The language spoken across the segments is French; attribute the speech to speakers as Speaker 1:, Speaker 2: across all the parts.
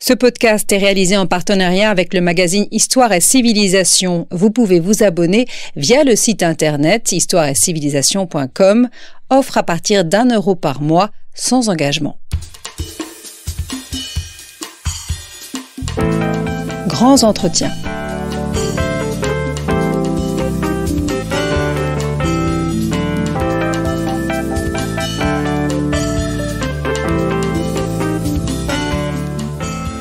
Speaker 1: Ce podcast est réalisé en partenariat avec le magazine Histoire et Civilisation. Vous pouvez vous abonner via le site internet histoireetcivilisation.com, offre à partir d'€1 par mois, sans engagement. Grands entretiens.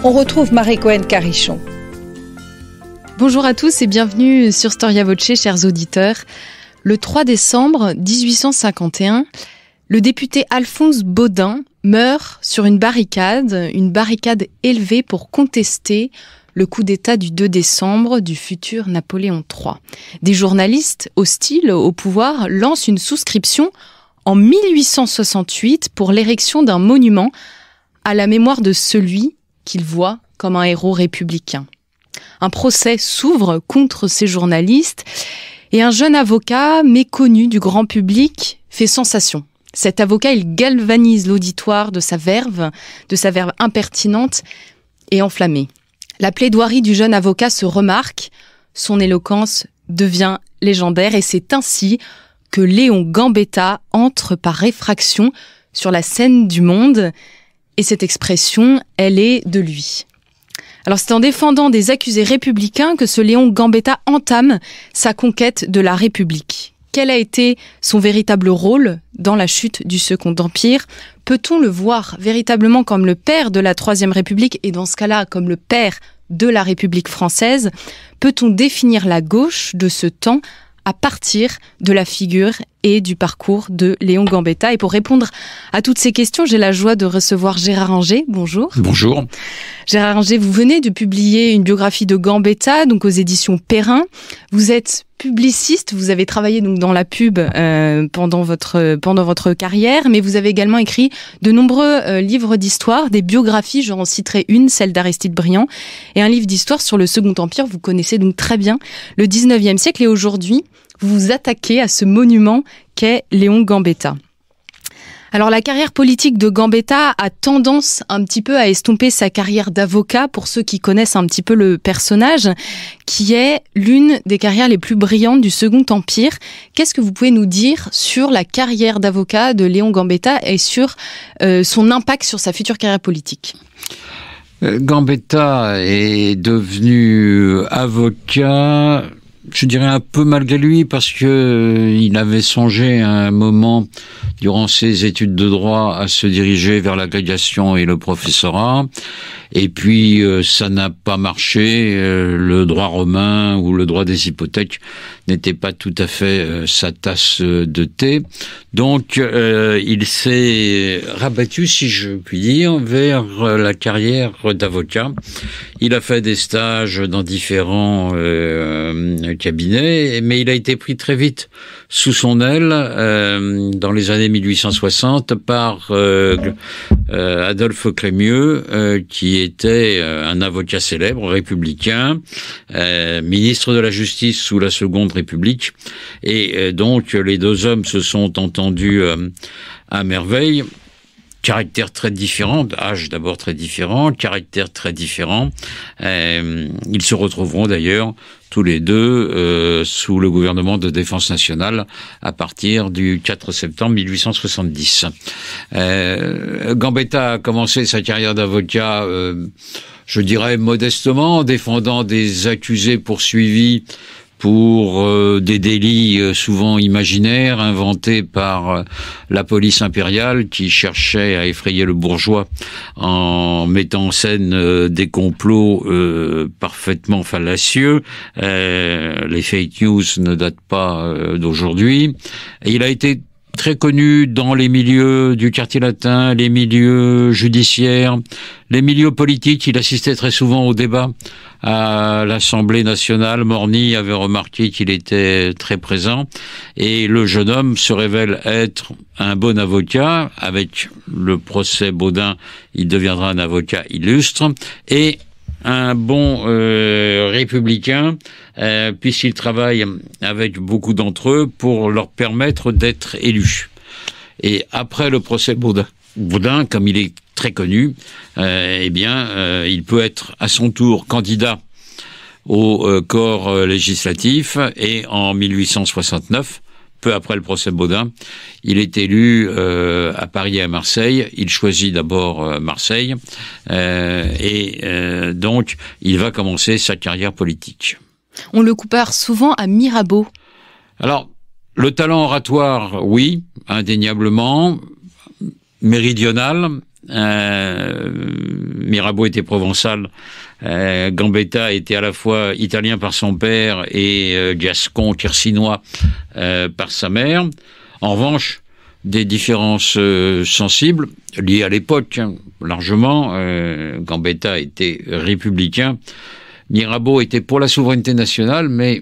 Speaker 1: On retrouve Marie Cohen-Carichon.
Speaker 2: Bonjour à tous et bienvenue sur Storia Voce, chers auditeurs. Le 3 décembre 1851, le député Alphonse Baudin meurt sur une barricade élevée pour contester le coup d'État du 2 décembre du futur Napoléon III. Des journalistes hostiles au pouvoir lancent une souscription en 1868 pour l'érection d'un monument à la mémoire de celui qu'il voit comme un héros républicain. Un procès s'ouvre contre ces journalistes et un jeune avocat méconnu du grand public fait sensation. Cet avocat, il galvanise l'auditoire de sa verve impertinente et enflammée. La plaidoirie du jeune avocat se remarque, son éloquence devient légendaire et c'est ainsi que Léon Gambetta entre par réfraction sur la scène du Monde. Et cette expression, elle est de lui. Alors c'est en défendant des accusés républicains que ce Léon Gambetta entame sa conquête de la République. Quel a été son véritable rôle dans la chute du Second Empire ? Peut-on le voir véritablement comme le père de la Troisième République et dans ce cas-là comme le père de la République française ? Peut-on définir la gauche de ce temps à partir de la figure et du parcours de Léon Gambetta? Et pour répondre à toutes ces questions, j'ai la joie de recevoir Gérard Inger. Bonjour.
Speaker 3: Bonjour.
Speaker 2: Gérard Inger, vous venez de publier une biographie de Gambetta, donc aux éditions Perrin. Vous êtes publiciste, vous avez travaillé donc dans la pub pendant votre carrière, mais vous avez également écrit de nombreux livres d'histoire, des biographies, j'en citerai une, celle d'Aristide Briand, et un livre d'histoire sur le Second Empire. Vous connaissez donc très bien le 19e siècle et aujourd'hui, vous vous attaquez à ce monument qu'est Léon Gambetta. Alors la carrière politique de Gambetta a tendance un petit peu à estomper sa carrière d'avocat, pour ceux qui connaissent un petit peu le personnage, qui est l'une des carrières les plus brillantes du Second Empire. Qu'est-ce que vous pouvez nous dire sur la carrière d'avocat de Léon Gambetta et sur son impact sur sa future carrière politique ?
Speaker 3: Gambetta est devenu avocat, je dirais un peu malgré lui, parce que il avait songé à un moment, durant ses études de droit, à se diriger vers l'agrégation et le professorat. Et puis, ça n'a pas marché. Le droit romain ou le droit des hypothèques n'était pas tout à fait sa tasse de thé. Donc, il s'est rabattu, si je puis dire, vers la carrière d'avocat. Il a fait des stages dans différents cabinets, mais il a été pris très vite sous son aile dans les années 1860 par Adolphe Crémieux, qui était un avocat célèbre, républicain, ministre de la Justice sous la Seconde République. Et donc, les deux hommes se sont entendus à merveille. Caractère très différent, âge d'abord très différent, caractère très différent. Ils se retrouveront d'ailleurs tous les deux sous le gouvernement de défense nationale à partir du 4 septembre 1870. Gambetta a commencé sa carrière d'avocat, je dirais modestement, en défendant des accusés poursuivis pour des délits souvent imaginaires inventés par la police impériale qui cherchait à effrayer le bourgeois en mettant en scène des complots parfaitement fallacieux. Les fake news ne datent pas d'aujourd'hui. Et il a été très connu dans les milieux du quartier latin, les milieux judiciaires, les milieux politiques. Il assistait très souvent aux débats à l'Assemblée nationale. Morny avait remarqué qu'il était très présent et le jeune homme se révèle être un bon avocat. Avec le procès Baudin, il deviendra un avocat illustre et un bon républicain, puisqu'il travaille avec beaucoup d'entre eux pour leur permettre d'être élus. Et après le procès Baudin, comme il est très connu, il peut être à son tour candidat au corps législatif, et en 1869, peu après le procès Baudin, il est élu à Paris et à Marseille. Il choisit d'abord Marseille, donc il va commencer sa carrière politique.
Speaker 2: On le compare souvent à Mirabeau.
Speaker 3: Alors, le talent oratoire, oui, indéniablement, méridional. Mirabeau était provençal, Gambetta était à la fois italien par son père et gascon, tircinois par sa mère. En revanche, des différences sensibles liées à l'époque, largement. Gambetta était républicain, Mirabeau était pour la souveraineté nationale, mais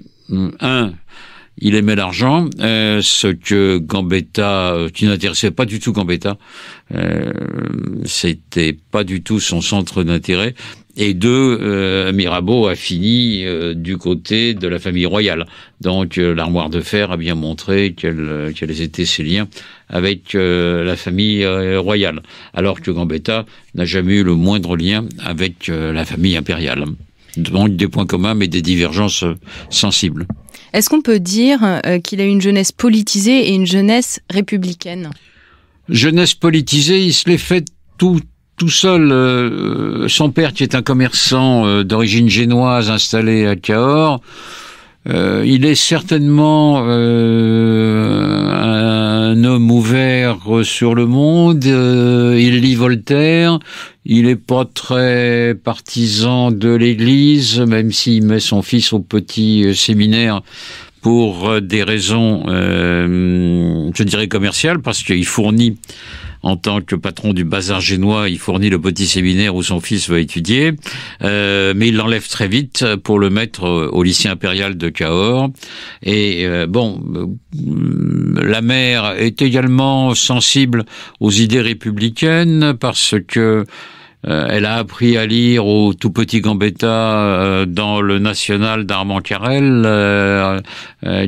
Speaker 3: il aimait l'argent, ce que Gambetta, qui n'intéressait pas du tout Gambetta, c'était pas du tout son centre d'intérêt. Et Mirabeau a fini du côté de la famille royale. Donc l'armoire de fer a bien montré quels étaient ses liens avec la famille royale, alors que Gambetta n'a jamais eu le moindre lien avec la famille impériale. Donc des points communs, mais des divergences sensibles.
Speaker 2: Est-ce qu'on peut dire qu'il a une jeunesse politisée et une jeunesse républicaine ?
Speaker 3: Jeunesse politisée, il se l'est fait tout seul. Son père, qui est un commerçant d'origine génoise installé à Cahors, il est certainement un homme ouvert sur le monde. Il lit Voltaire. Il n'est pas très partisan de l'Église, même s'il met son fils au petit séminaire pour des raisons, je dirais, commerciales, parce qu'il fournit, en tant que patron du bazar génois, il fournit le petit séminaire où son fils va étudier, mais il l'enlève très vite pour le mettre au lycée impérial de Cahors. Et la mère est également sensible aux idées républicaines, parce que elle a appris à lire au tout petit Gambetta dans le National d'Armand Carrel,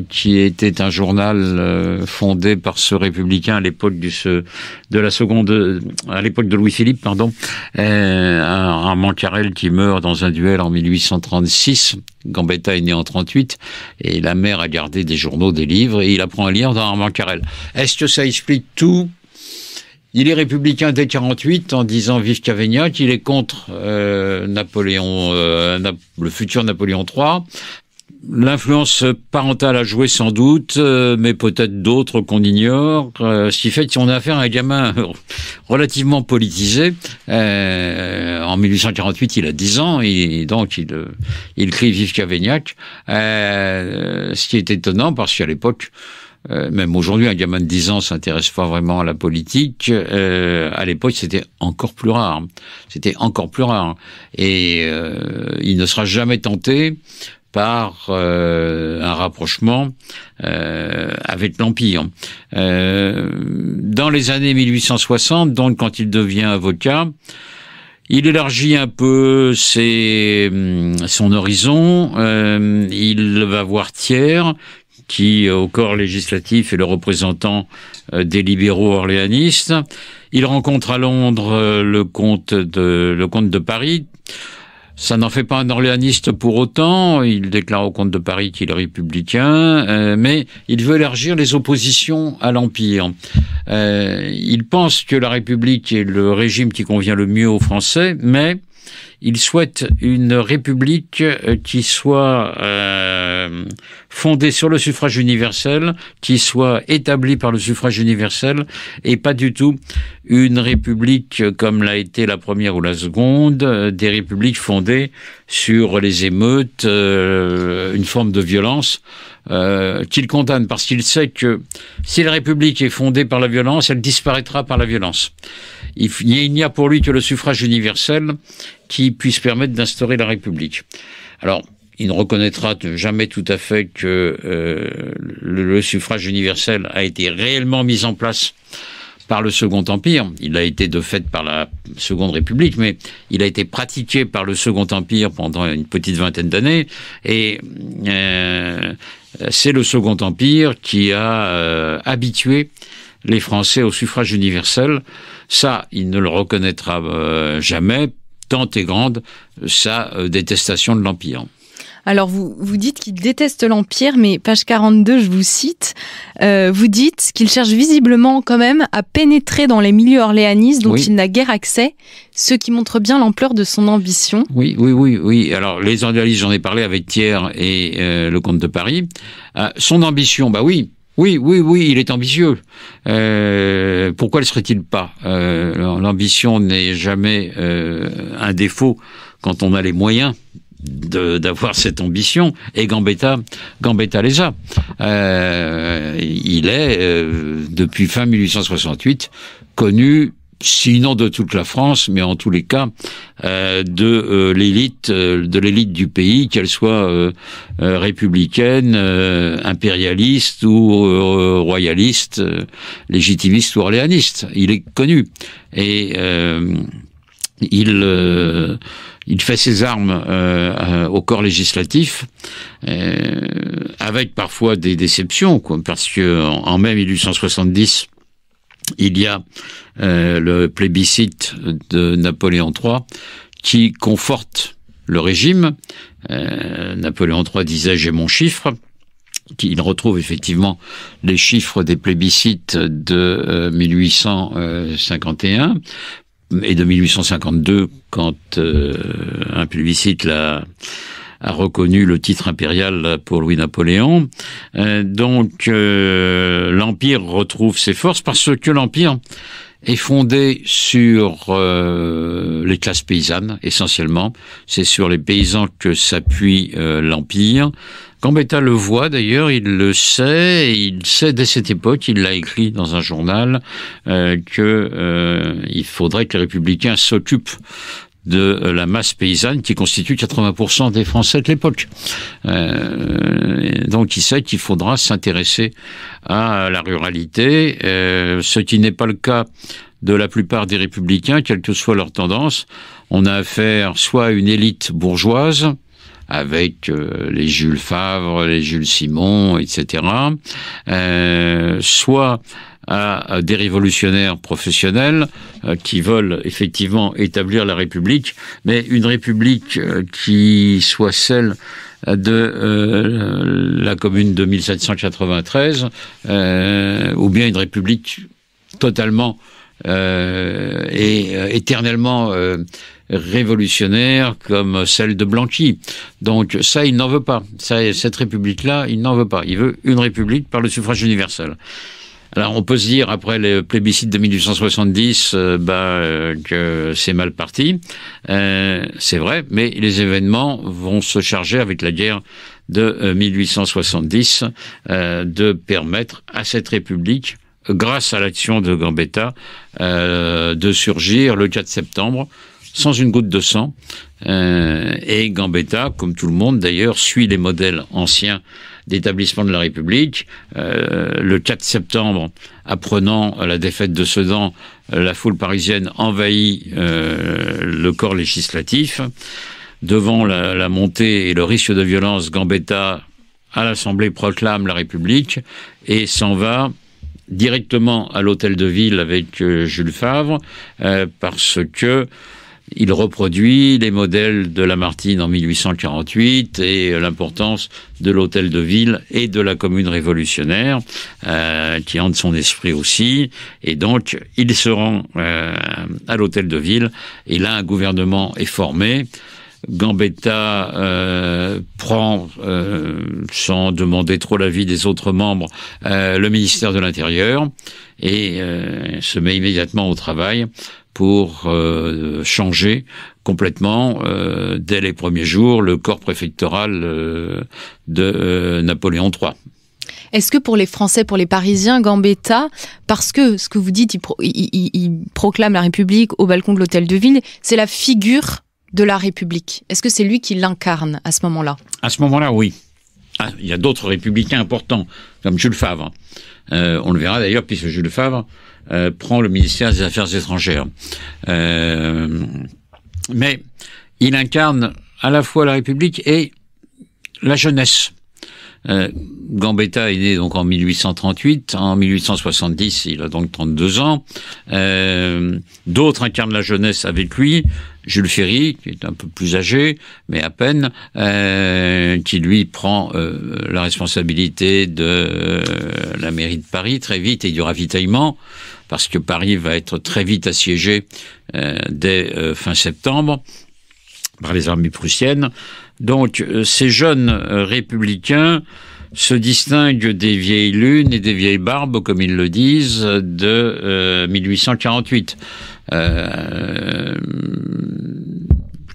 Speaker 3: qui était un journal fondé par ce républicain à l'époque à l'époque de Louis-Philippe, Armand Carrel qui meurt dans un duel en 1836. Gambetta est né en 38 et la mère a gardé des journaux, des livres, et il apprend à lire dans Armand Carrel. Est-ce que ça explique tout ? Il est républicain dès 48 en disant vive Cavaignac. Il est contre Napoléon, le futur Napoléon III. L'influence parentale a joué sans doute, mais peut-être d'autres qu'on ignore. Ce qui fait qu'on a affaire à un gamin relativement politisé. En 1848, il a 10 ans, et donc il crie vive Cavaignac. Ce qui est étonnant, parce qu'à l'époque, même aujourd'hui, un gamin de 10 ans s'intéresse pas vraiment à la politique. À l'époque, c'était encore plus rare. Et il ne sera jamais tenté par un rapprochement avec l'Empire. Dans les années 1860, donc quand il devient avocat, il élargit un peu son horizon. Il va voir Thiers, qui, au corps législatif, est le représentant des libéraux orléanistes. Il rencontre à Londres le comte de Paris. Ça n'en fait pas un orléaniste pour autant. Il déclare au comte de Paris qu'il est républicain, mais il veut élargir les oppositions à l'Empire. Il pense que la République est le régime qui convient le mieux aux Français, mais il souhaite une république qui soit fondée sur le suffrage universel, qui soit établie par le suffrage universel, et pas du tout une république comme l'a été la première ou la seconde, des républiques fondées sur les émeutes, une forme de violence qu'il condamne, parce qu'il sait que si la république est fondée par la violence, elle disparaîtra par la violence. Il n'y a pour lui que le suffrage universel qui puisse permettre d'instaurer la République. Alors, il ne reconnaîtra jamais tout à fait que le suffrage universel a été réellement mis en place par le Second Empire. Il a été de fait par la Seconde République, mais il a été pratiqué par le Second Empire pendant une petite vingtaine d'années, et c'est le Second Empire qui a habitué les Français au suffrage universel. Ça, il ne le reconnaîtra jamais, tant est grande sa détestation de l'Empire.
Speaker 2: Alors, vous dites qu'il déteste l'Empire, mais page 42, je vous cite, vous dites qu'il cherche visiblement quand même à pénétrer dans les milieux orléanistes dont il n'a guère accès, ce qui montre bien l'ampleur de son ambition.
Speaker 3: Oui. Alors, les orléanistes, j'en ai parlé avec Thiers et le comte de Paris. Son ambition, oui, il est ambitieux. Pourquoi le serait-il pas? L'ambition n'est jamais un défaut quand on a les moyens d'avoir cette ambition, et Gambetta les a. Il est, depuis fin 1868, connu, sinon de toute la France, mais en tous les cas, de l'élite du pays, qu'elle soit républicaine, impérialiste ou royaliste, légitimiste ou orléaniste. Il est connu. Et il fait ses armes au corps législatif, avec parfois des déceptions, parce que en mai 1870, il y a le plébiscite de Napoléon III qui conforte le régime. Napoléon III disait « j'ai mon chiffre ». Il retrouve effectivement les chiffres des plébiscites de 1851 et de 1852, quand un plébiscite a reconnu le titre impérial pour Louis-Napoléon. Donc l'Empire retrouve ses forces parce que l'Empire est fondé sur les classes paysannes, essentiellement. C'est sur les paysans que s'appuie l'Empire. Gambetta le voit d'ailleurs, il le sait, et il sait dès cette époque, il l'a écrit dans un journal, il faudrait que les républicains s'occupent de la masse paysanne qui constitue 80% des Français de l'époque. Donc il sait qu'il faudra s'intéresser à la ruralité, ce qui n'est pas le cas de la plupart des républicains, quelle que soit leur tendance. On a affaire soit à une élite bourgeoise, avec les Jules Favre, les Jules Simon, etc., soit à des révolutionnaires professionnels qui veulent effectivement établir la République, mais une République qui soit celle de la Commune de 1793, ou bien une République totalement et éternellement révolutionnaire comme celle de Blanqui. Donc ça, il n'en veut pas. Cette République-là, il n'en veut pas. Il veut une République par le suffrage universel. Alors on peut se dire, après le plébiscite de 1870, que c'est mal parti. C'est vrai, mais les événements vont se charger avec la guerre de 1870 de permettre à cette République, grâce à l'action de Gambetta, de surgir le 4 septembre, sans une goutte de sang. Et Gambetta, comme tout le monde d'ailleurs, suit les modèles anciens d'établissement de la République. Le 4 septembre, apprenant la défaite de Sedan, la foule parisienne envahit le corps législatif. Devant la montée et le risque de violence, Gambetta, à l'Assemblée, proclame la République et s'en va directement à l'hôtel de ville avec Jules Favre, parce que il reproduit les modèles de Lamartine en 1848 et l'importance de l'hôtel de ville et de la commune révolutionnaire qui hante son esprit aussi. Et donc, il se rend à l'hôtel de ville et là, un gouvernement est formé. Gambetta prend, sans demander trop l'avis des autres membres, le ministère de l'Intérieur et se met immédiatement au travail pour changer complètement, dès les premiers jours, le corps préfectoral de Napoléon III.
Speaker 2: Est-ce que pour les Français, pour les Parisiens, Gambetta, parce que ce que vous dites, il proclame la République au balcon de l'hôtel de ville, c'est la figure de la République. Est-ce que c'est lui qui l'incarne à ce moment-là? À ce moment-là,
Speaker 3: oui. Il y a d'autres républicains importants, comme Jules Favre. On le verra d'ailleurs, puisque Jules Favre prend le ministère des Affaires étrangères. Mais il incarne à la fois la République et la jeunesse. Gambetta est né donc en 1838. En 1870, il a donc 32 ans. D'autres incarnent la jeunesse avec lui. Jules Ferry, qui est un peu plus âgé, mais à peine, qui lui prend la responsabilité de la mairie de Paris très vite et du ravitaillement, parce que Paris va être très vite assiégé dès fin septembre par les armées prussiennes. Donc ces jeunes républicains se distinguent des vieilles lunes et des vieilles barbes, comme ils le disent, de 1848.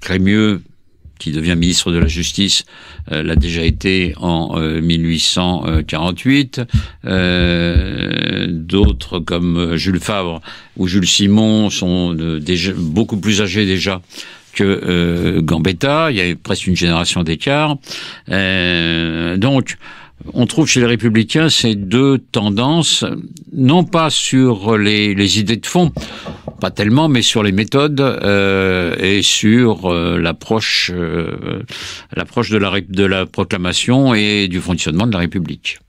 Speaker 3: Crémieux, qui devient ministre de la Justice, l'a déjà été en 1848. D'autres comme Jules Favre ou Jules Simon sont déjà beaucoup plus âgés déjà que Gambetta. Il y a presque une génération d'écart. Donc, on trouve chez les Républicains ces deux tendances, non pas sur les idées de fond, pas tellement, mais sur les méthodes et sur l'approche de la proclamation et du fonctionnement de la République.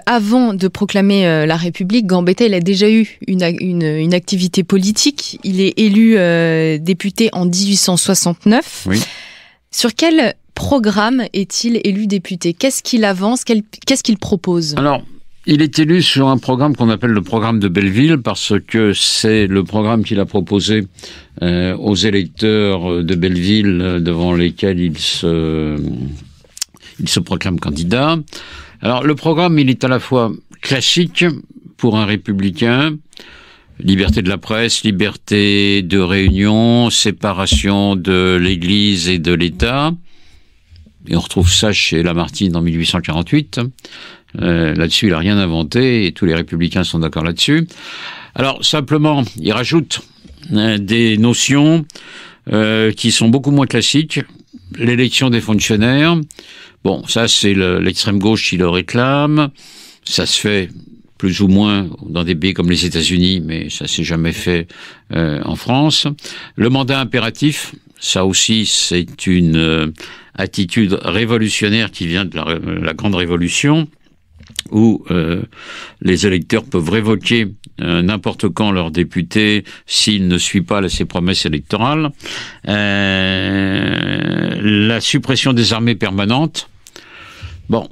Speaker 2: Avant de proclamer la République, Gambetta, il a déjà eu une activité politique. Il est élu député en 1869. Oui. Sur quel programme est-il élu député? Qu'est-ce qu'il avance? Qu'est-ce qu'il propose?
Speaker 3: Alors, il est élu sur un programme qu'on appelle le programme de Belleville, parce que c'est le programme qu'il a proposé aux électeurs de Belleville, devant lesquels il se proclame candidat. Alors, le programme, il est à la fois classique pour un républicain, liberté de la presse, liberté de réunion, séparation de l'Église et de l'État. Et on retrouve ça chez Lamartine en 1848. Là-dessus, il n'a rien inventé et tous les républicains sont d'accord là-dessus. Alors, simplement, il rajoute des notions qui sont beaucoup moins classiques. L'élection des fonctionnaires. Bon, ça, c'est l'extrême gauche qui le réclame. Ça se fait plus ou moins dans des pays comme les États-Unis, mais ça s'est jamais fait en France. Le mandat impératif, ça aussi, c'est une attitude révolutionnaire qui vient de la Grande Révolution, où les électeurs peuvent révoquer n'importe quand leur député s'il ne suit pas ses promesses électorales. La suppression des armées permanentes. Bon,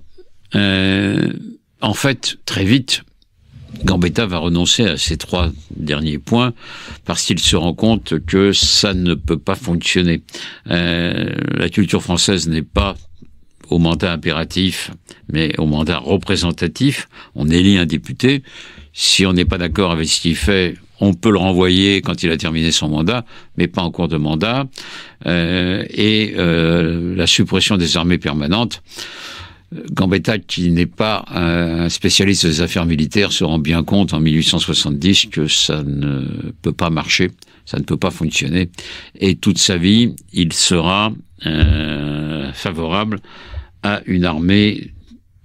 Speaker 3: en fait, très vite, Gambetta va renoncer à ces trois derniers points parce qu'il se rend compte que ça ne peut pas fonctionner. La culture française n'est pas au mandat impératif, mais au mandat représentatif. On élit un député. Si on n'est pas d'accord avec ce qu'il fait, on peut le renvoyer quand il a terminé son mandat, mais pas en cours de mandat. La suppression des armées permanentes. Gambetta, qui n'est pas un spécialiste des affaires militaires, se rend bien compte en 1870 que ça ne peut pas marcher, ça ne peut pas fonctionner. Et toute sa vie, il sera favorable à une armée,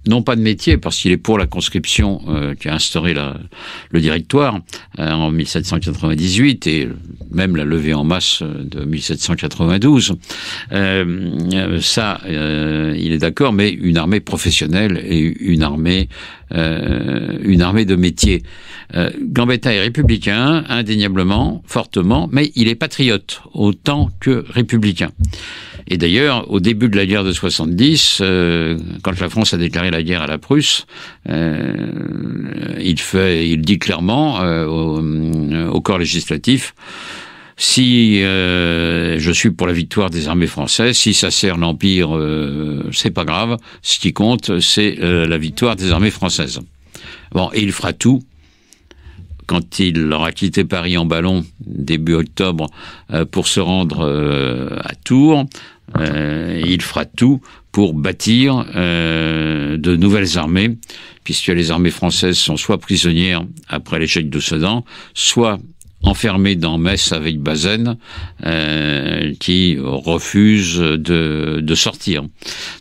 Speaker 3: non pas de métier, parce qu'il est pour la conscription qui a instauré le directoire en 1798 et même la levée en masse de 1792. Il est d'accord, mais une armée professionnelle et une armée de métier. Gambetta est républicain, indéniablement, fortement, mais il est patriote autant que républicain. Et d'ailleurs, au début de la guerre de 70, quand la France a déclaré la guerre à la Prusse, il dit clairement au corps législatif: si je suis pour la victoire des armées françaises, si ça sert l'Empire, c'est pas grave. Ce qui compte, c'est la victoire des armées françaises. Bon, et il fera tout. Quand il aura quitté Paris en ballon début octobre pour se rendre à Tours, il fera tout pour bâtir de nouvelles armées, puisque les armées françaises sont soit prisonnières après l'échec de Sedan, soit enfermées dans Metz avec Bazaine, qui refuse de sortir.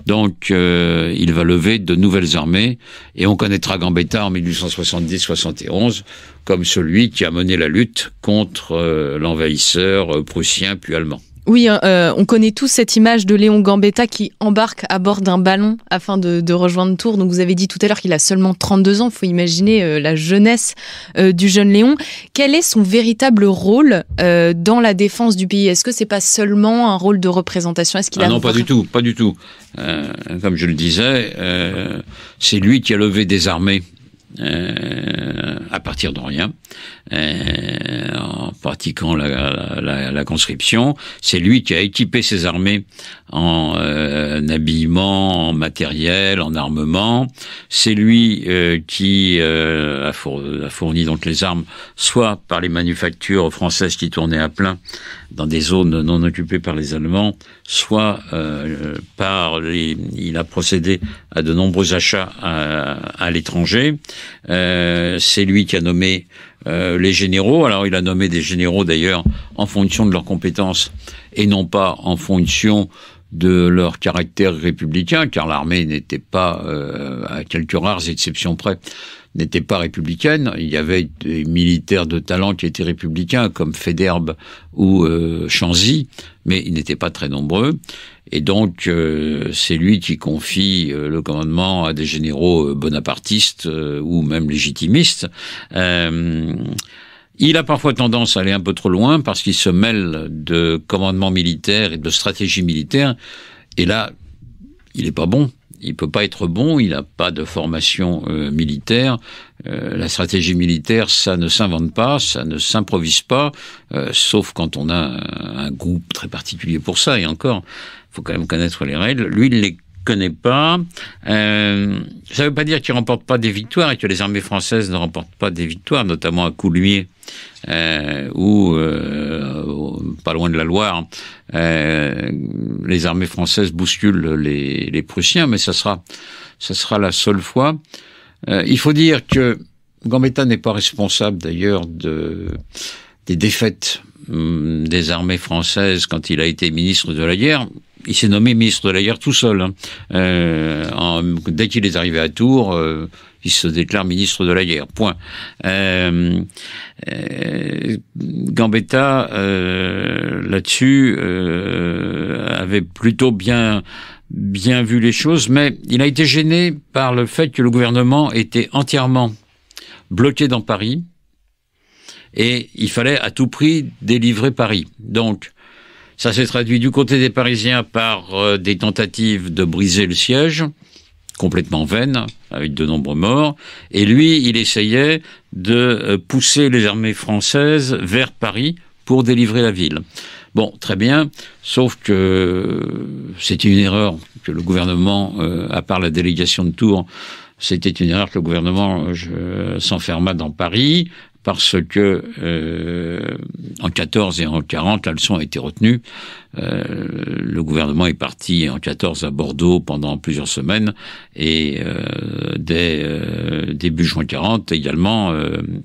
Speaker 3: Donc, il va lever de nouvelles armées, et on connaîtra Gambetta en 1870-71 comme celui qui a mené la lutte contre l'envahisseur prussien puis allemand.
Speaker 2: Oui, on connaît tous cette image de Léon Gambetta qui embarque à bord d'un ballon afin de rejoindre Tours. Donc vous avez dit tout à l'heure qu'il a seulement 32 ans. Il faut imaginer la jeunesse du jeune Léon. Quel est son véritable rôle dans la défense du pays? Est-ce que c'est pas seulement un rôle de représentation? Est-ce qu'il
Speaker 3: non, pas du tout. Comme je le disais, c'est lui qui a levé des armées à partir de rien, en pratiquant la conscription. C'est lui qui a équipé ses armées en habillement, en matériel, en armement. C'est lui qui a fourni donc les armes, soit par les manufactures françaises qui tournaient à plein dans des zones non occupées par les Allemands, soit il a procédé à de nombreux achats à l'étranger. C'est lui qui a nommé les généraux. Alors il a nommé des généraux d'ailleurs en fonction de leurs compétences et non pas en fonction de leur caractère républicain, car l'armée n'était pas, à quelques rares exceptions près, n'était pas républicaine. Il y avait des militaires de talent qui étaient républicains, comme Federbe ou Chanzy, mais ils n'étaient pas très nombreux. Et donc, c'est lui qui confie le commandement à des généraux bonapartistes ou même légitimistes. Il a parfois tendance à aller un peu trop loin parce qu'il se mêle de commandement militaire et de stratégie militaire. Et là, il n'est pas bon. Il peut pas être bon. Il n'a pas de formation militaire. La stratégie militaire, ça ne s'invente pas, ça ne s'improvise pas, sauf quand on a un groupe très particulier pour ça. Et encore, il faut quand même connaître les règles. Lui, il les connaît pas. Ça ne veut pas dire qu'il remporte pas des victoires et que les armées françaises ne remportent pas des victoires, notamment à Coulmiers ou pas loin de la Loire. Les armées françaises bousculent les Prussiens, mais ça sera la seule fois. Il faut dire que Gambetta n'est pas responsable d'ailleurs des défaites des armées françaises quand il a été ministre de la guerre. Il s'est nommé ministre de la guerre tout seul. Dès qu'il est arrivé à Tours, il se déclare ministre de la guerre. Point. Gambetta, là-dessus, avait plutôt bien vu les choses, mais il a été gêné par le fait que le gouvernement était entièrement bloqué dans Paris et il fallait à tout prix délivrer Paris. Donc, ça s'est traduit du côté des Parisiens par des tentatives de briser le siège, complètement vaines, avec de nombreux morts. Et lui, il essayait de pousser les armées françaises vers Paris pour délivrer la ville. Bon, très bien, sauf que c'était une erreur que le gouvernement, à part la délégation de Tours, c'était une erreur que le gouvernement s'enferma dans Paris, parce que en 14 et en 40, la leçon a été retenue. Le gouvernement est parti en 14 à Bordeaux pendant plusieurs semaines et dès début juin 40 également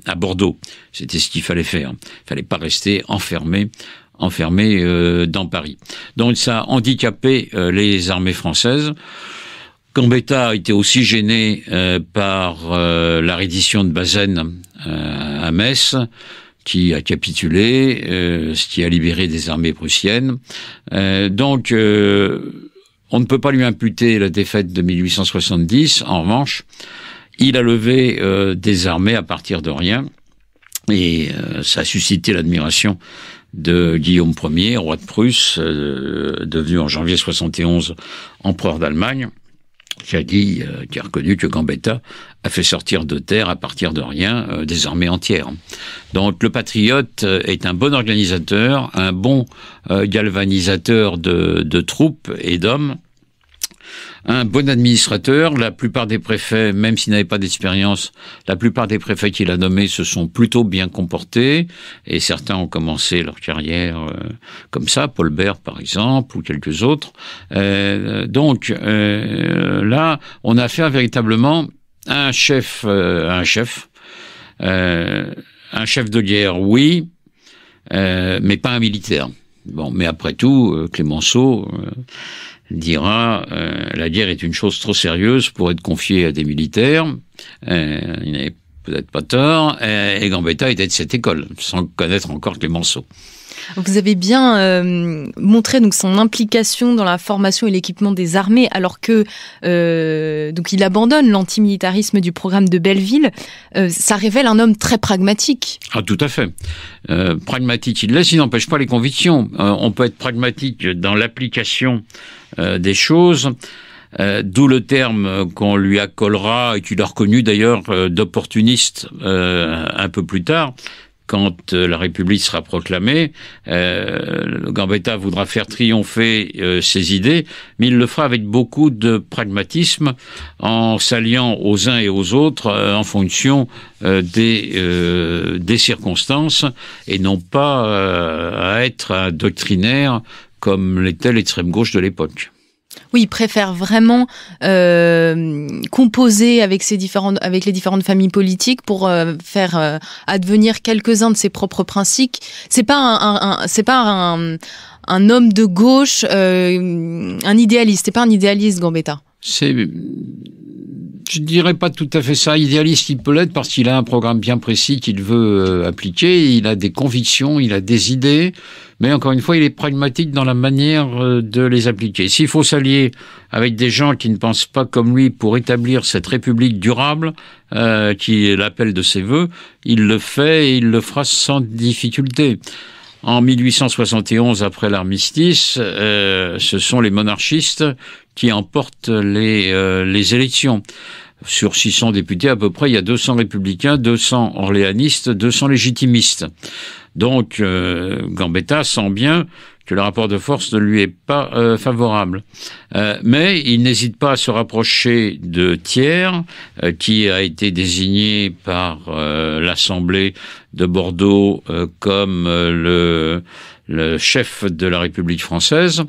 Speaker 3: à Bordeaux. C'était ce qu'il fallait faire. Il fallait pas rester enfermé dans Paris. Donc ça a handicapé les armées françaises. Gambetta a été aussi gêné par la reddition de Bazaine à Metz, qui a capitulé, ce qui a libéré des armées prussiennes. Donc, on ne peut pas lui imputer la défaite de 1870. En revanche, il a levé des armées à partir de rien, et ça a suscité l'admiration de Guillaume Ier, roi de Prusse, devenu en janvier 71 empereur d'Allemagne, qui a reconnu que Gambetta a fait sortir de terre à partir de rien des armées entières. Donc le patriote est un bon organisateur, un bon galvanisateur de troupes et d'hommes, un bon administrateur. La plupart des préfets, même s'ils n'avaient pas d'expérience, la plupart des préfets qu'il a nommés se sont plutôt bien comportés, et certains ont commencé leur carrière comme ça, Paul Bert par exemple, ou quelques autres. Donc là, on a affaire véritablement à un chef de guerre, oui, mais pas un militaire. Bon, mais après tout, Clémenceau dira la guerre est une chose trop sérieuse pour être confiée à des militaires. Il n'avait peut-être pas tort. Et Gambetta était de cette école, sans connaître encore Clémenceau.
Speaker 2: Vous avez bien montré donc son implication dans la formation et l'équipement des armées, alors que donc il abandonne l'antimilitarisme du programme de Belleville. Ça révèle un homme très pragmatique.
Speaker 3: Ah, tout à fait. Pragmatique, il laisse, il n'empêche pas les convictions. On peut être pragmatique dans l'application des choses. D'où le terme qu'on lui accolera et qu'il a reconnu d'ailleurs d'opportuniste un peu plus tard. Quand la République sera proclamée, Gambetta voudra faire triompher ses idées, mais il le fera avec beaucoup de pragmatisme, en s'alliant aux uns et aux autres en fonction des circonstances, et non pas à être un doctrinaire comme l'était l'extrême gauche de l'époque.
Speaker 2: Oui, il préfère vraiment composer avec les différentes familles politiques pour faire advenir quelques-uns de ses propres principes. C'est pas un homme de gauche, un idéaliste. C'est pas un idéaliste, Gambetta.
Speaker 3: Je dirais pas tout à fait ça. Idéaliste, il peut l'être parce qu'il a un programme bien précis qu'il veut appliquer. Il a des convictions, il a des idées. Mais encore une fois, il est pragmatique dans la manière de les appliquer. S'il faut s'allier avec des gens qui ne pensent pas comme lui pour établir cette république durable, qui est l'appel de ses vœux, il le fait et il le fera sans difficulté. En 1871, après l'armistice, ce sont les monarchistes qui emportent les élections. Sur 600 députés, à peu près, il y a 200 républicains, 200 orléanistes, 200 légitimistes. Donc, Gambetta sent bien que le rapport de force ne lui est pas favorable. Mais il n'hésite pas à se rapprocher de Thiers, qui a été désigné par l'Assemblée de Bordeaux comme le chef de la République française,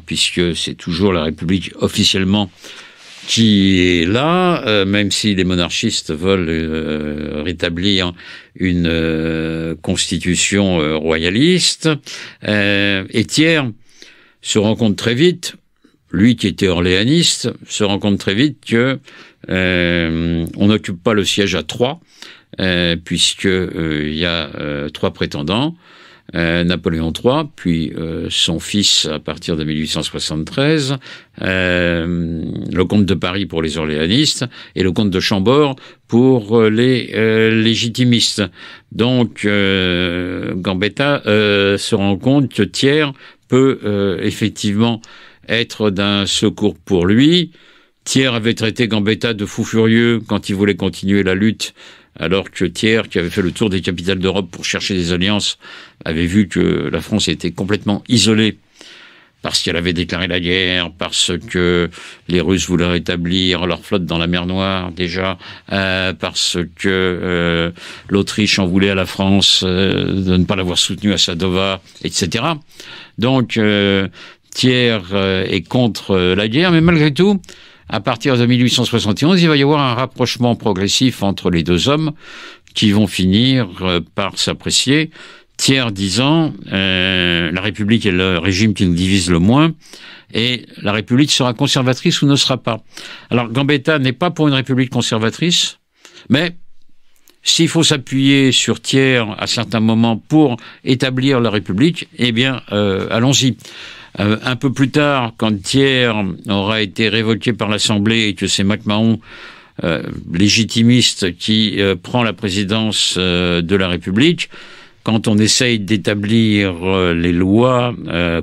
Speaker 3: puisque c'est toujours la République officiellement qui est là, même si les monarchistes veulent rétablir une constitution royaliste. Et Thiers se rend compte très vite, lui qui était orléaniste, se rend compte très vite que on n'occupe pas le siège à Troyes, puisque il y a 3 prétendants. Napoléon III, puis son fils à partir de 1873, le comte de Paris pour les orléanistes et le comte de Chambord pour les légitimistes. Donc Gambetta se rend compte que Thiers peut effectivement être d'un secours pour lui. Thiers avait traité Gambetta de fou furieux quand il voulait continuer la lutte, alors que Thiers, qui avait fait le tour des capitales d'Europe pour chercher des alliances, avait vu que la France était complètement isolée parce qu'elle avait déclaré la guerre, parce que les Russes voulaient rétablir leur flotte dans la mer Noire déjà, parce que l'Autriche en voulait à la France de ne pas l'avoir soutenue à Sadova, etc. Donc Thiers est contre la guerre, mais malgré tout, à partir de 1871, il va y avoir un rapprochement progressif entre les deux hommes qui vont finir par s'apprécier. Thiers disant la République est le régime qui nous divise le moins et la République sera conservatrice ou ne sera pas. Alors Gambetta n'est pas pour une République conservatrice, mais s'il faut s'appuyer sur Thiers à certains moments pour établir la République, eh bien allons-y. Un peu plus tard, quand Thiers aura été révoqué par l'Assemblée et que c'est MacMahon, légitimiste, qui prend la présidence de la République, quand on essaye d'établir les lois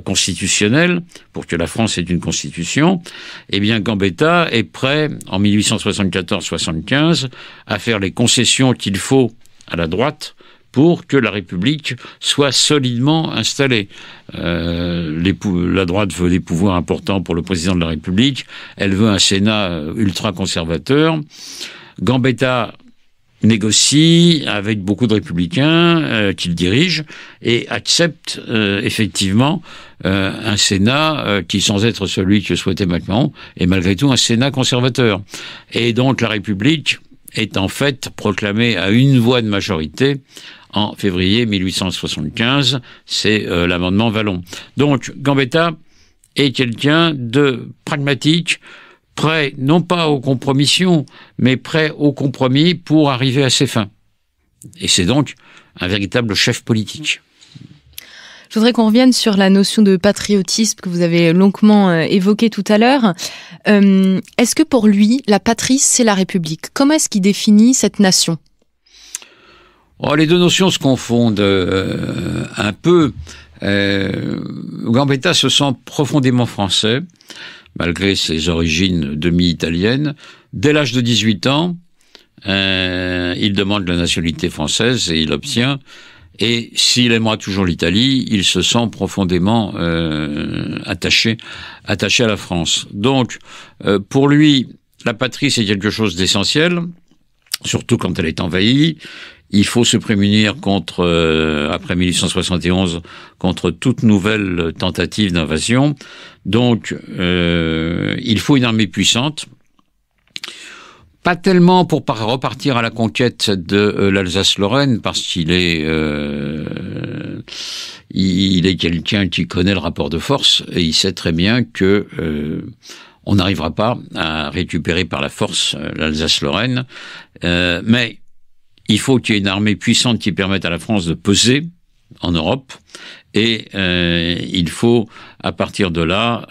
Speaker 3: constitutionnelles pour que la France ait une constitution, eh bien Gambetta est prêt, en 1874-75, à faire les concessions qu'il faut à la droite pour que la République soit solidement installée. La droite veut des pouvoirs importants pour le président de la République, elle veut un Sénat ultra-conservateur. Gambetta négocie avec beaucoup de républicains qu'il dirige et accepte effectivement un Sénat qui, sans être celui que souhaitait MacMahon, est malgré tout un Sénat conservateur. Et donc la République est en fait proclamée à une voix de majorité en février 1875, c'est l'amendement Vallon. Donc Gambetta est quelqu'un de pragmatique, prêt non pas aux compromissions, mais prêt au compromis pour arriver à ses fins. Et c'est donc un véritable chef politique.
Speaker 2: Je voudrais qu'on revienne sur la notion de patriotisme que vous avez longuement évoquée tout à l'heure. Est-ce que pour lui, la patrie, c'est la République? Comment est-ce qu'il définit cette nation?
Speaker 3: Les deux notions se confondent un peu. Gambetta se sent profondément français, malgré ses origines demi-italiennes. Dès l'âge de 18 ans, il demande la nationalité française et il l'obtient. Et s'il aimera toujours l'Italie, il se sent profondément attaché à la France. Donc, pour lui, la patrie, c'est quelque chose d'essentiel, surtout quand elle est envahie. Il faut se prémunir contre, après 1871, contre toute nouvelle tentative d'invasion. Donc, il faut une armée puissante. Pas tellement pour repartir à la conquête de l'Alsace-Lorraine, parce qu'il est quelqu'un qui connaît le rapport de force et il sait très bien que on n'arrivera pas à récupérer par la force l'Alsace-Lorraine. Mais il faut qu'il y ait une armée puissante qui permette à la France de peser en Europe. Et il faut, à partir de là,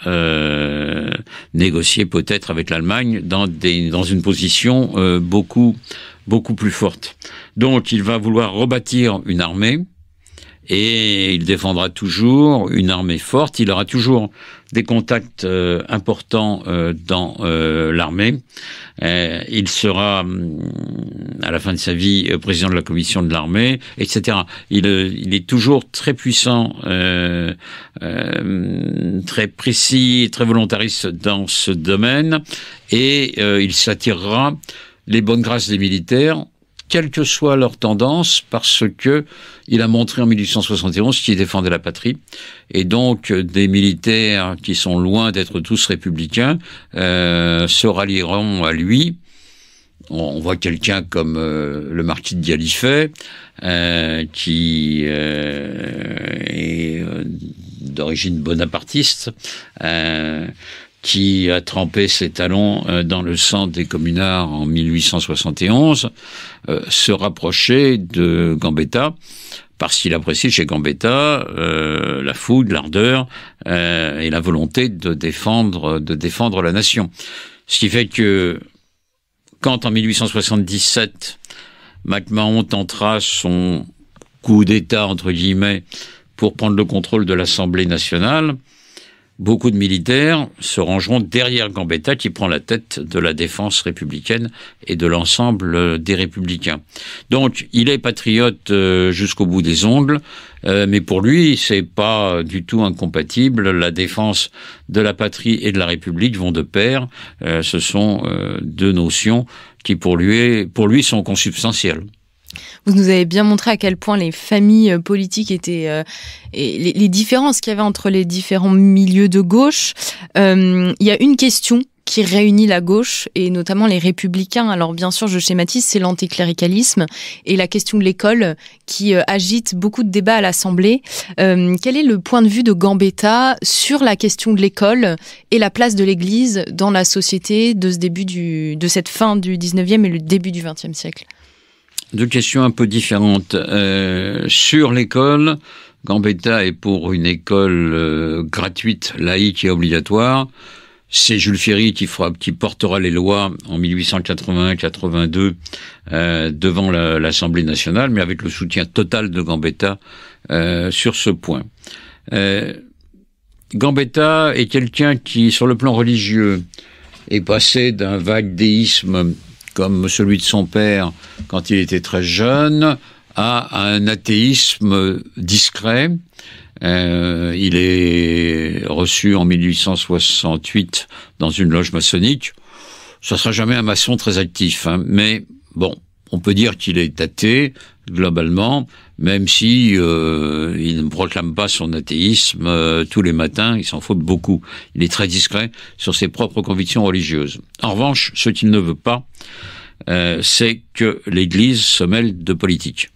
Speaker 3: négocier peut-être avec l'Allemagne dans une position beaucoup plus forte. Donc, il va vouloir rebâtir une armée et il défendra toujours une armée forte. Il aura toujours des contacts importants dans l'armée. Il sera, à la fin de sa vie, président de la commission de l'armée, etc. Il est toujours très puissant, très précis, très volontariste dans ce domaine, et il s'attirera les bonnes grâces des militaires, quelle que soit leur tendance, parce que il a montré en 1871 qu'il défendait la patrie. Et donc, des militaires qui sont loin d'être tous républicains se rallieront à lui. On voit quelqu'un comme le marquis de Galifet, qui est d'origine bonapartiste, qui a trempé ses talons dans le sang des communards en 1871, se rapprocher de Gambetta, parce qu'il apprécie chez Gambetta la fougue, l'ardeur et la volonté de défendre la nation. Ce qui fait que quand en 1877 MacMahon tentera son coup d'État entre guillemets pour prendre le contrôle de l'Assemblée nationale, beaucoup de militaires se rangeront derrière Gambetta qui prend la tête de la défense républicaine et de l'ensemble des républicains. Donc, il est patriote jusqu'au bout des ongles, mais pour lui, c'est pas du tout incompatible. La défense de la patrie et de la République vont de pair. Ce sont deux notions qui, pour lui sont consubstantielles.
Speaker 2: Vous nous avez bien montré à quel point les familles politiques étaient et les différences qu'il y avait entre les différents milieux de gauche. Il y a une question qui réunit la gauche et notamment les républicains. Alors bien sûr, je schématise, c'est l'anticléricalisme et la question de l'école qui agite beaucoup de débats à l'Assemblée. Quel est le point de vue de Gambetta sur la question de l'école et la place de l'Église dans la société de cette fin du 19e et le début du 20e siècle?
Speaker 3: Deux questions un peu différentes. Sur l'école, Gambetta est pour une école gratuite, laïque et obligatoire. C'est Jules Ferry qui portera les lois en 1881-82 devant l'Assemblée nationale, mais avec le soutien total de Gambetta sur ce point. Gambetta est quelqu'un qui, sur le plan religieux, est passé d'un vague déisme comme celui de son père quand il était très jeune, à un athéisme discret. Il est reçu en 1868 dans une loge maçonnique. Ça sera jamais un maçon très actif, hein, mais bon, on peut dire qu'il est athée globalement, même si il ne proclame pas son athéisme tous les matins, il s'en faut beaucoup. Il est très discret sur ses propres convictions religieuses. En revanche, ce qu'il ne veut pas, c'est que l'Église se mêle de politique.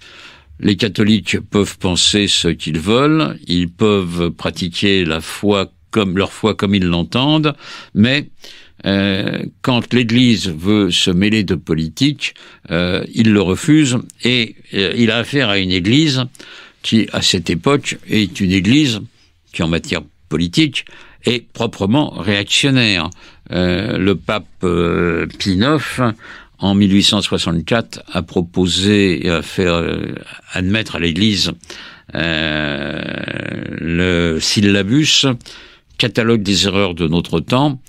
Speaker 3: Les catholiques peuvent penser ce qu'ils veulent, ils peuvent pratiquer leur foi comme ils l'entendent, mais quand l'Église veut se mêler de politique, il le refuse et il a affaire à une Église qui, à cette époque, est une église qui, en matière politique, est proprement réactionnaire. Le pape Pie IX, en 1864, a proposé à faire admettre à l'Église le syllabus, catalogue des erreurs de notre temps,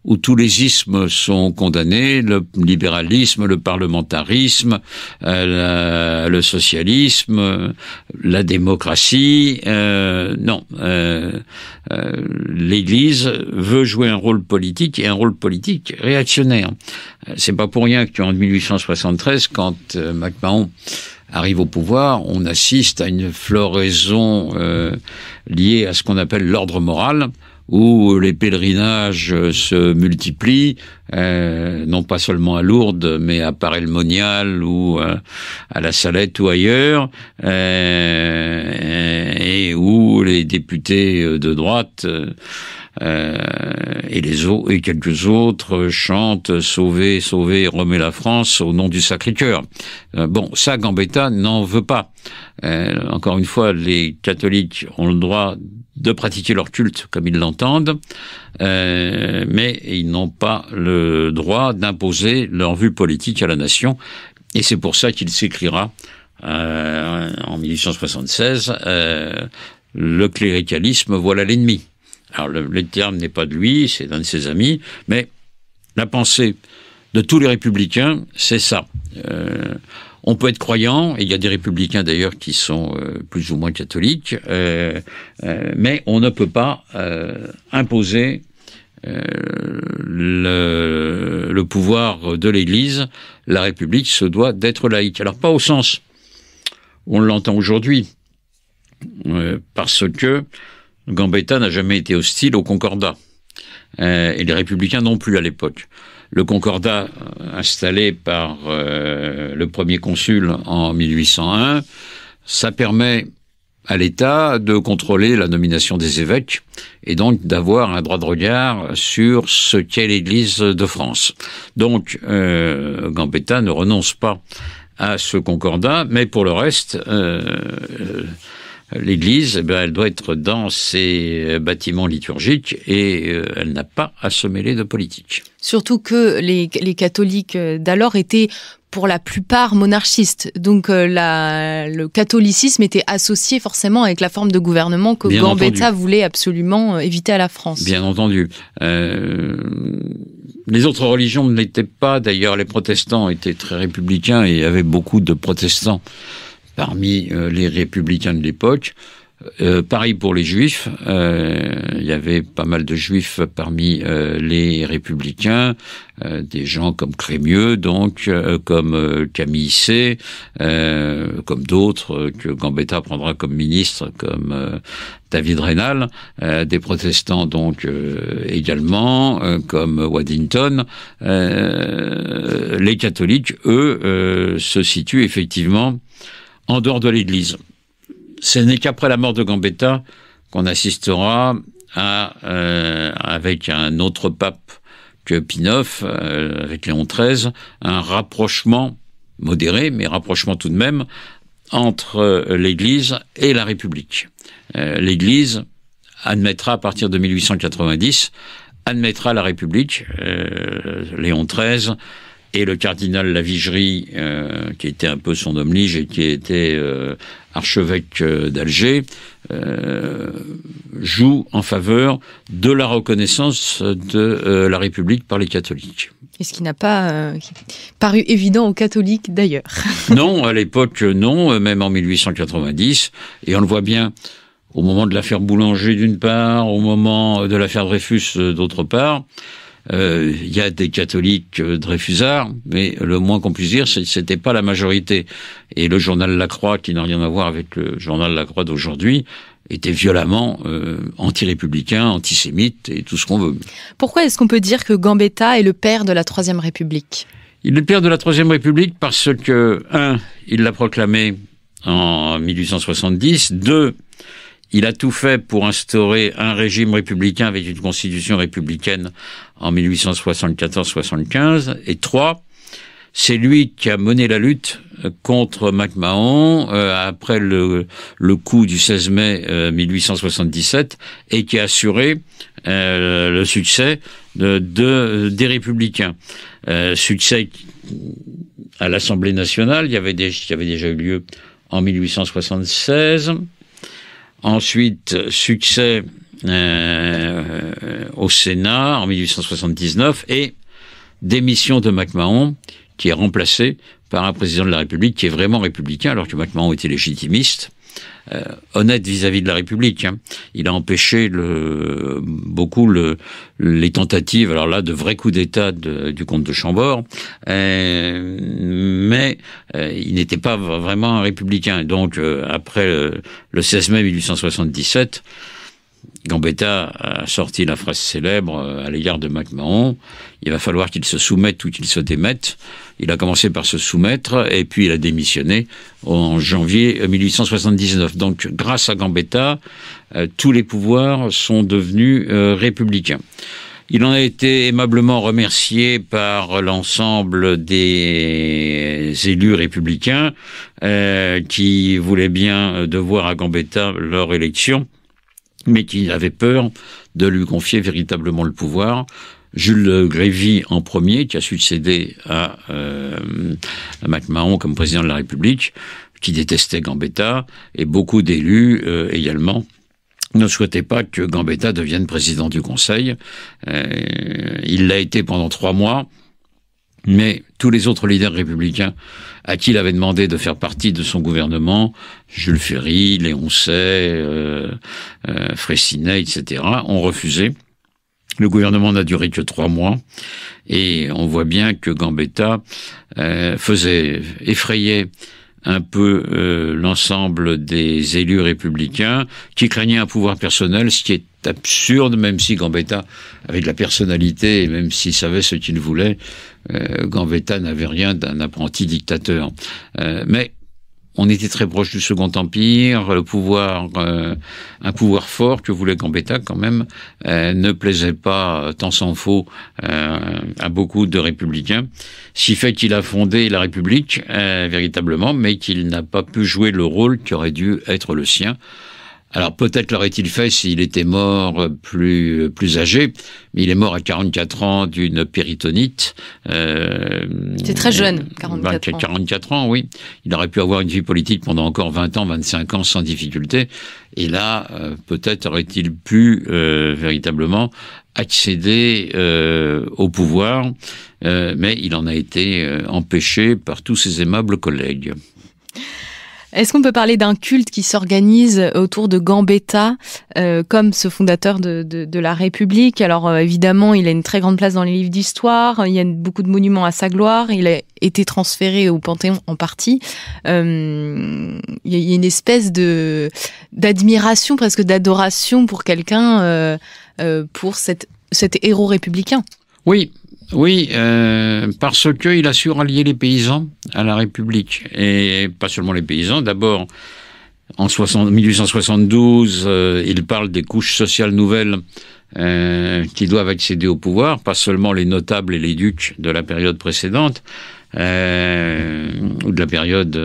Speaker 3: où tous les ismes sont condamnés, le libéralisme, le parlementarisme, le socialisme, la démocratie. L'Église veut jouer un rôle politique, et un rôle politique réactionnaire. C'est pas pour rien qu'en 1873, quand MacMahon arrive au pouvoir, on assiste à une floraison liée à ce qu'on appelle l'ordre moral, où les pèlerinages se multiplient, non pas seulement à Lourdes, mais à Paray-le-Monial ou à la Salette ou ailleurs, et où les députés de droite et quelques autres chantent « Sauvez, sauvez, remets la France au nom du Sacré-Cœur ». Bon, ça, Gambetta n'en veut pas. Encore une fois, les catholiques ont le droit de pratiquer leur culte comme ils l'entendent, mais ils n'ont pas le droit d'imposer leur vue politique à la nation. Et c'est pour ça qu'il s'écrira en 1876 le cléricalisme, voilà l'ennemi. Alors le terme n'est pas de lui, c'est d'un de ses amis, mais la pensée de tous les républicains, c'est ça. On peut être croyant, et il y a des républicains d'ailleurs qui sont plus ou moins catholiques, mais on ne peut pas imposer le pouvoir de l'Église. La République se doit d'être laïque. Alors pas au sens où on l'entend aujourd'hui, parce que Gambetta n'a jamais été hostile au Concordat, et les républicains non plus à l'époque. Le Concordat, installé par le premier consul en 1801, ça permet à l'État de contrôler la nomination des évêques et donc d'avoir un droit de regard sur ce qu'est l'Église de France. Donc, Gambetta ne renonce pas à ce Concordat, mais pour le reste, l'Église, elle doit être dans ses bâtiments liturgiques et elle n'a pas à se mêler de politique.
Speaker 2: Surtout que les catholiques d'alors étaient pour la plupart monarchistes. Donc le catholicisme était associé forcément avec la forme de gouvernement que
Speaker 3: Bien
Speaker 2: Gambetta
Speaker 3: entendu.
Speaker 2: voulait absolument éviter à la France.
Speaker 3: Bien entendu. Les autres religions ne l'étaient pas. D'ailleurs, les protestants étaient très républicains et il y avait beaucoup de protestants parmi les républicains de l'époque. Pareil pour les juifs, il y avait pas mal de juifs parmi les républicains, des gens comme Crémieux, donc, comme Camille Issé, comme d'autres que Gambetta prendra comme ministre, comme David Raynal, des protestants donc également, comme Waddington. Les catholiques, eux, se situent effectivement en dehors de l'Église. Ce n'est qu'après la mort de Gambetta qu'on assistera avec un autre pape que Pie IX, avec Léon XIII, un rapprochement modéré, mais rapprochement tout de même, entre l'Église et la République. L'Église admettra à partir de 1890, admettra la République, Léon XIII, et le cardinal Lavigerie, qui était un peu son homme lige et qui était archevêque d'Alger, joue en faveur de la reconnaissance de la République par les catholiques.
Speaker 2: Et ce qui n'a pas paru évident aux catholiques d'ailleurs.
Speaker 3: Non, à l'époque, non, même en 1890, et on le voit bien au moment de l'affaire Boulanger d'une part, au moment de l'affaire Dreyfus d'autre part. Il y a des catholiques dreyfusards, mais le moins qu'on puisse dire, c'était pas la majorité. Et le journal La Croix, qui n'a rien à voir avec le journal La Croix d'aujourd'hui, était violemment anti-républicain, antisémite et tout ce qu'on veut.
Speaker 2: Pourquoi est-ce qu'on peut dire que Gambetta est le père de la Troisième République ?
Speaker 3: Il est le père de la Troisième République parce que, 1, il l'a proclamé en 1870, 2, il a tout fait pour instaurer un régime républicain avec une constitution républicaine en 1874-75. Et 3, c'est lui qui a mené la lutte contre MacMahon après le coup du 16 mai 1877 et qui a assuré le succès des Républicains. Succès à l'Assemblée nationale, qui avait déjà eu lieu en 1876. Ensuite, succès au Sénat en 1879 et démission de MacMahon, qui est remplacé par un président de la République qui est vraiment républicain, alors que MacMahon était légitimiste, honnête vis-à-vis de la République. Il a empêché beaucoup les tentatives, alors là, de vrais coups d'État du comte de Chambord, mais il n'était pas vraiment un républicain. Donc, après le 16 mai 1877, Gambetta a sorti la phrase célèbre à l'égard de MacMahon: il va falloir qu'il se soumette ou qu'il se démette. Il a commencé par se soumettre et puis il a démissionné en janvier 1879. Donc, grâce à Gambetta, tous les pouvoirs sont devenus républicains. Il en a été aimablement remercié par l'ensemble des élus républicains qui voulaient bien devoir à Gambetta leur élection, mais qui avait peur de lui confier véritablement le pouvoir. Jules Grévy en premier, qui a succédé à MacMahon comme président de la République, qui détestait Gambetta, et beaucoup d'élus également ne souhaitaient pas que Gambetta devienne président du Conseil. Il l'a été pendant 3 mois, mais tous les autres leaders républicains à qui il avait demandé de faire partie de son gouvernement, Jules Ferry, Léon Say, Freycinet, etc., ont refusé. Le gouvernement n'a duré que 3 mois et on voit bien que Gambetta effrayait un peu l'ensemble des élus républicains qui craignaient un pouvoir personnel, ce qui est absurde, même si Gambetta avait de la personnalité et même s'il savait ce qu'il voulait. Gambetta n'avait rien d'un apprenti dictateur. Mais on était très proche du Second Empire, un pouvoir fort que voulait Gambetta quand même ne plaisait pas, tant s'en faut, à beaucoup de républicains. Ce qui fait qu'il a fondé la République véritablement, mais qu'il n'a pas pu jouer le rôle qui aurait dû être le sien. Alors peut-être l'aurait-il fait s'il était mort plus âgé, mais il est mort à 44 ans d'une péritonite.
Speaker 2: C'est très jeune, 44 ans.
Speaker 3: 44 ans, oui. Il aurait pu avoir une vie politique pendant encore 20 ans, 25 ans sans difficulté. Et là, peut-être aurait-il pu véritablement accéder au pouvoir, mais il en a été empêché par tous ses aimables collègues.
Speaker 2: Est-ce qu'on peut parler d'un culte qui s'organise autour de Gambetta, comme ce fondateur de la République? Alors évidemment, il a une très grande place dans les livres d'histoire, il y a beaucoup de monuments à sa gloire, il a été transféré au Panthéon en partie. Il y a une espèce d'admiration, presque d'adoration pour quelqu'un, pour cet héros républicain.
Speaker 3: Oui, parce qu'il a su rallier les paysans à la République. Et pas seulement les paysans. D'abord, en 1872, il parle des couches sociales nouvelles qui doivent accéder au pouvoir, pas seulement les notables et les ducs de la période précédente, ou de la période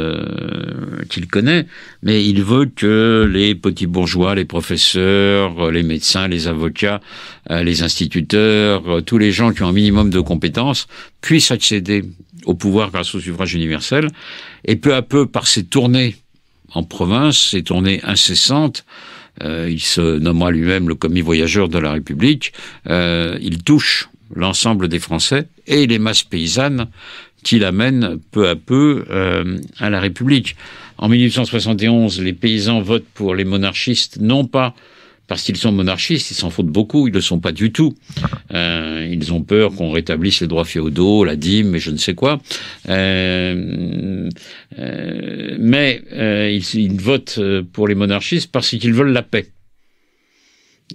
Speaker 3: qu'il connaît, mais il veut que les petits bourgeois, les professeurs, les médecins, les avocats, les instituteurs, tous les gens qui ont un minimum de compétences puissent accéder au pouvoir grâce au suffrage universel. Et peu à peu, par ces tournées en province, ces tournées incessantes, il se nommera lui-même le commis voyageur de la République, il touche l'ensemble des Français et les masses paysannes qui l'amène peu à peu à la République. En 1871, les paysans votent pour les monarchistes, non pas parce qu'ils sont monarchistes, ils s'en foutent beaucoup, ils ne le sont pas du tout. Ils ont peur qu'on rétablisse les droits féodaux, la dîme et je ne sais quoi. Mais ils votent pour les monarchistes parce qu'ils veulent la paix.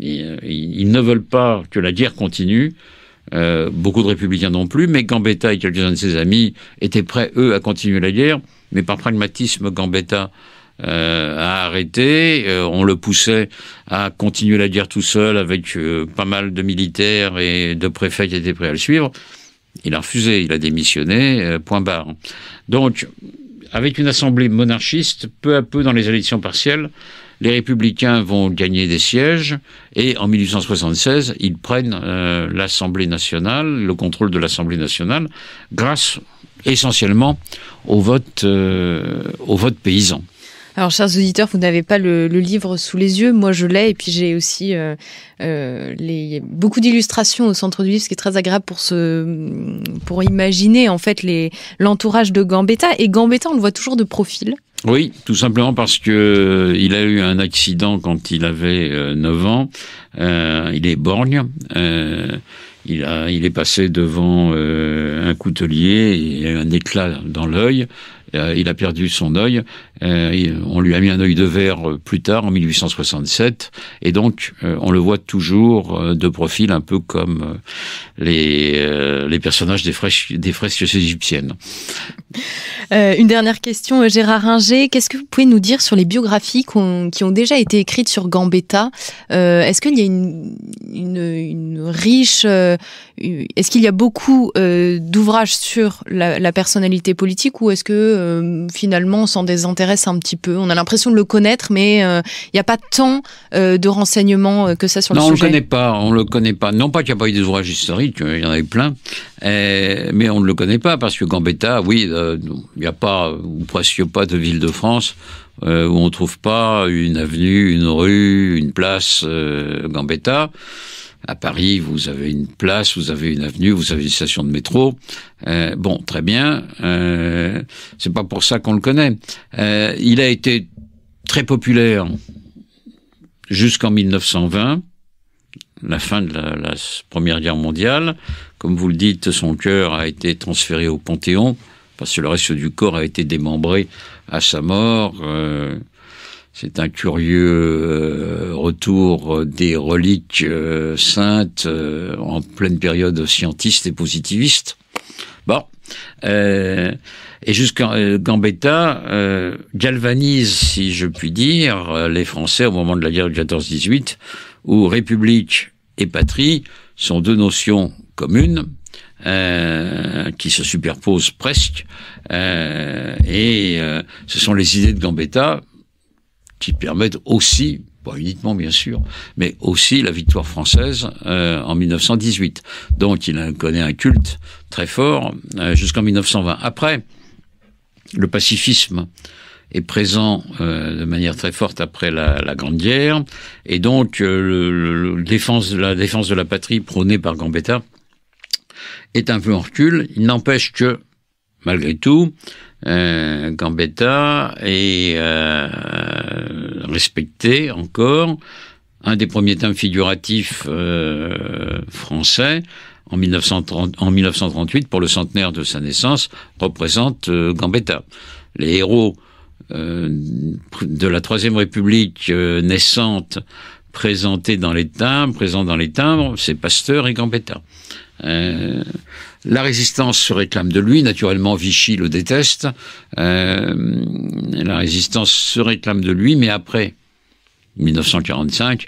Speaker 3: Ils ne veulent pas que la guerre continue. Beaucoup de républicains non plus, mais Gambetta et quelques-uns de ses amis étaient prêts, eux, à continuer la guerre, mais par pragmatisme, Gambetta a arrêté, on le poussait à continuer la guerre tout seul avec pas mal de militaires et de préfets qui étaient prêts à le suivre, Il a refusé, il a démissionné, point barre. Donc, avec une assemblée monarchiste, peu à peu dans les élections partielles, les républicains vont gagner des sièges et en 1876, ils prennent l'Assemblée nationale, le contrôle de l'Assemblée nationale, grâce essentiellement au vote paysan.
Speaker 2: Alors, chers auditeurs, vous n'avez pas le livre sous les yeux. Moi, je l'ai. Et puis, j'ai aussi beaucoup d'illustrations au centre du livre, ce qui est très agréable pour imaginer, en fait, l'entourage de Gambetta. Et Gambetta, on le voit toujours de profil.
Speaker 3: Oui, tout simplement parce que il a eu un accident quand il avait 9 ans. Il est borgne. Il est passé devant un coutelier, il a eu un éclat dans l'œil. Il a perdu son œil. On lui a mis un œil de verre plus tard, en 1867, et donc on le voit toujours de profil, un peu comme les personnages des fresques égyptiennes.
Speaker 2: Une dernière question, Gérard Ringer. Qu'est-ce que vous pouvez nous dire sur les biographies qui ont déjà été écrites sur Gambetta ? Est-ce qu'il y a une riche... est-ce qu'il y a beaucoup d'ouvrages sur la personnalité politique, ou est-ce que finalement on s'en désintéresse un petit peu ? On a l'impression de le connaître, mais il n'y a pas tant de renseignements que ça sur le sujet.
Speaker 3: Non, on le connaît pas. Non pas qu'il n'y a pas eu des ouvrages historiques, il y en avait plein, mais on ne le connaît pas parce que Gambetta, oui, il n'y a pas, ou presque pas, de ville de France où on ne trouve pas une avenue, une rue, une place Gambetta. À Paris, vous avez une place, vous avez une avenue, vous avez une station de métro. Bon, très bien. C'est pas pour ça qu'on le connaît. Il a été très populaire jusqu'en 1920, la fin de la Première Guerre mondiale. Comme vous le dites, son cœur a été transféré au Panthéon parce que le reste du corps a été démembré à sa mort. C'est un curieux retour des reliques saintes en pleine période scientiste et positiviste. Bon, et jusqu'à Gambetta galvanise, si je puis dire, les Français au moment de la guerre de 14-18, où république et patrie sont deux notions communes qui se superposent presque, et ce sont les idées de Gambetta qui permettent aussi, pas uniquement bien sûr, mais aussi la victoire française en 1918. Donc il connaît un culte très fort jusqu'en 1920. Après, le pacifisme est présent de manière très forte après la Grande Guerre, et donc la défense de la patrie prônée par Gambetta est un peu en recul. Il n'empêche que, malgré tout, Gambetta est respecté encore. Un des premiers thèmes figuratifs français en 1938 pour le centenaire de sa naissance représente Gambetta. Les héros de la Troisième République naissante présents dans les timbres, c'est Pasteur et Gambetta. La résistance se réclame de lui, naturellement Vichy le déteste, la résistance se réclame de lui, mais après 1945,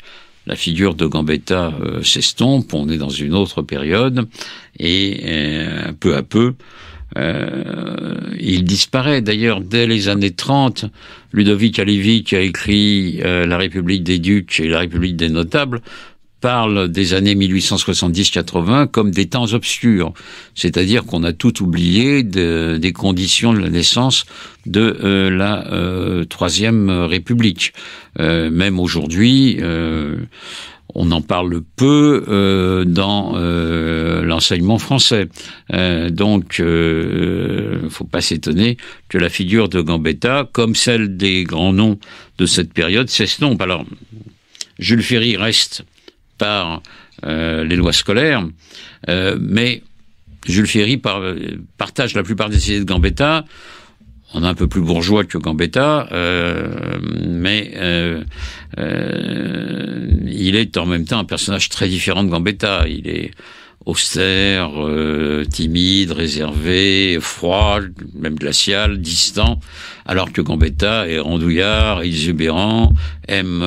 Speaker 3: la figure de Gambetta s'estompe, on est dans une autre période, et peu à peu, il disparaît. D'ailleurs, dès les années 30, Ludovic Halevi, qui a écrit La République des Ducs et La République des Notables, parle des années 1870-80 comme des temps obscurs. C'est-à-dire qu'on a tout oublié des conditions de la naissance de la Troisième République. Même aujourd'hui, on en parle peu dans l'enseignement français. Donc, faut pas s'étonner que la figure de Gambetta, comme celle des grands noms de cette période, s'estompe. Alors, Jules Ferry reste par les lois scolaires, mais Jules Ferry partage la plupart des idées de Gambetta. On est un peu plus bourgeois que Gambetta, mais il est en même temps un personnage très différent de Gambetta. Il est austère, timide, réservé, froid, même glacial, distant, alors que Gambetta est randouillard, exubérant, aime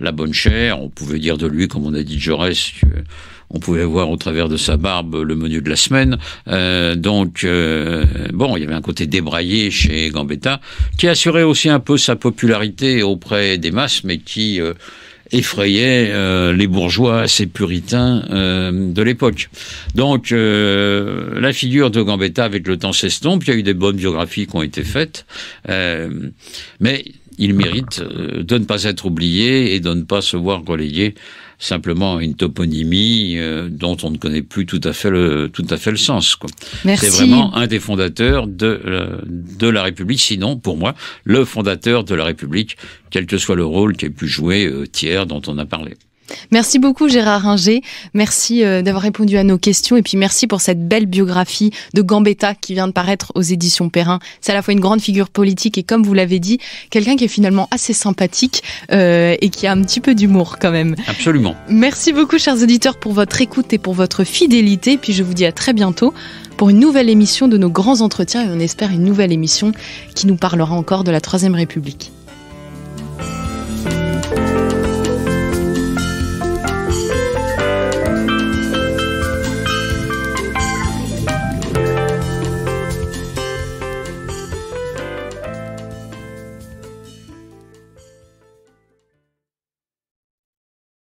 Speaker 3: la bonne chair. On pouvait dire de lui, comme on a dit de Jaurès, on pouvait voir au travers de sa barbe le menu de la semaine. Bon, il y avait un côté débraillé chez Gambetta, qui assurait aussi un peu sa popularité auprès des masses, mais qui effrayait les bourgeois assez puritains de l'époque. Donc, la figure de Gambetta, avec le temps, s'estompe. Il y a eu des bonnes biographies qui ont été faites, mais il mérite de ne pas être oublié et de ne pas se voir relégué simplement une toponymie dont on ne connaît plus tout à fait le sens, quoi.
Speaker 2: Merci.
Speaker 3: C'est vraiment un des fondateurs de la République, sinon, pour moi, le fondateur de la République, quel que soit le rôle qu'ait pu jouer Thiers, dont on a parlé.
Speaker 2: Merci beaucoup Gérard Ringer, merci d'avoir répondu à nos questions et puis merci pour cette belle biographie de Gambetta qui vient de paraître aux éditions Perrin. C'est à la fois une grande figure politique et, comme vous l'avez dit, quelqu'un qui est finalement assez sympathique et qui a un petit peu d'humour quand même.
Speaker 3: Absolument.
Speaker 2: Merci beaucoup chers auditeurs pour votre écoute et pour votre fidélité, puis je vous dis à très bientôt pour une nouvelle émission de nos grands entretiens et on espère une nouvelle émission qui nous parlera encore de la Troisième République.